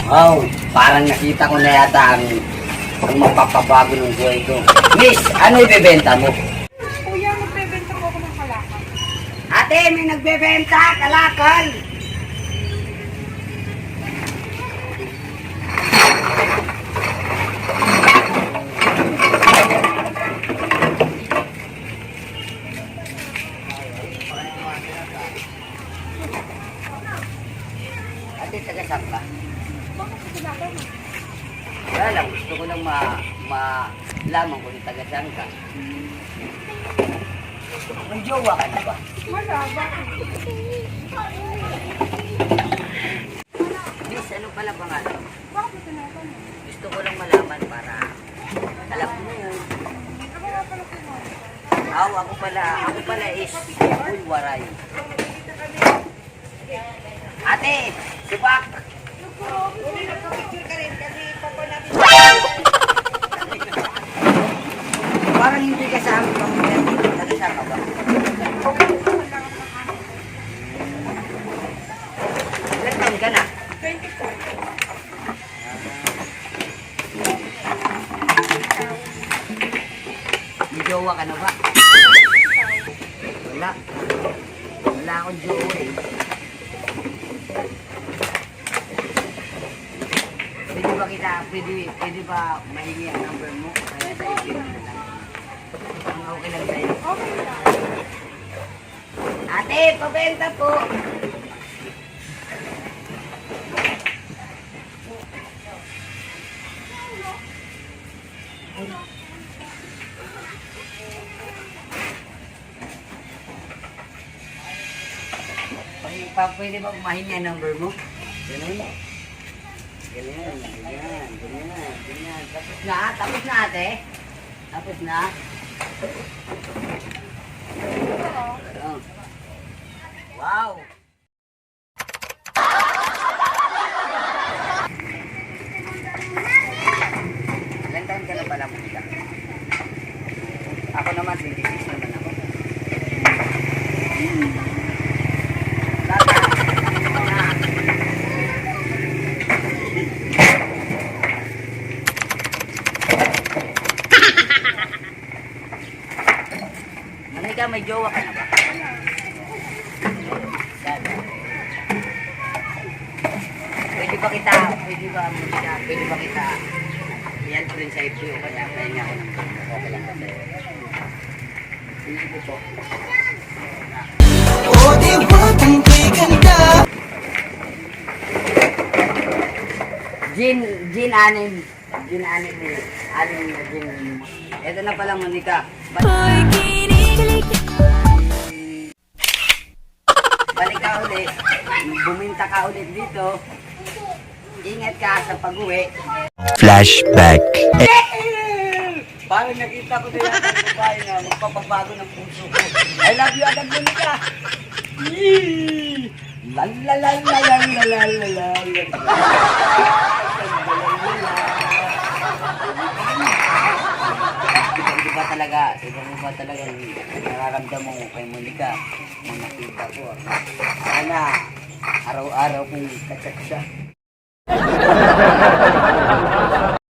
Oh, parang nakita ko na yata ang mapapabago ng buhay ko. Miss, ano ibebenta mo? Kuya, magbebenta ko ako ng kalakal. Ate, may nagbebenta, kalakal. Ate, taga-saan ka? Bakit sa kalakal mo? Wala lang, gusto ko lang malaman kung taga-saan ka. May jowa ka na ba? Wala, bakit? Miss, ano pala pangalan? Bakit tinatanong? Gusto ko lang malaman para alam mo. Ako nga pala kumain. Ako pala is Uy Waray. Ate, subak! Parang hindi ka sa amin pamilya dito. Taga-saan ka ba? Ilan taon ka na? 24. May jowa ka na ba? Wala. Wala akong jowa eh. Pwede ba mahingi ang number mo? Kaya sa isip na lang. Ang okay lang sa'yo. Okay lang. Ate, pabenta po! Pwede ba mahingi ang number mo? Ganun. Ganyan. Tapos na ate? Tapos na? Oh. Wow! Ilan taon ka na pala mo kita? Ako naman, 26 naman ako. May jowa ka na ba? Pwede ba kita yan po rin sa FB o kaya niya ako ng okay lang ba sa'yo? Sige po. O di ba tungkay ganda? Gin anim ito na pala Monica. Balik ka ulit. Buminta ka ulit dito. Ingat ka sa pag-uwi. Flashback. Parang nakita ko na yata ang babae na magpapabago ng puso ko. I love you agad Monica. Iba mo ba talaga nararamdaman mo kay Monica nung nakita ko. Sana araw-araw kong kachat siya.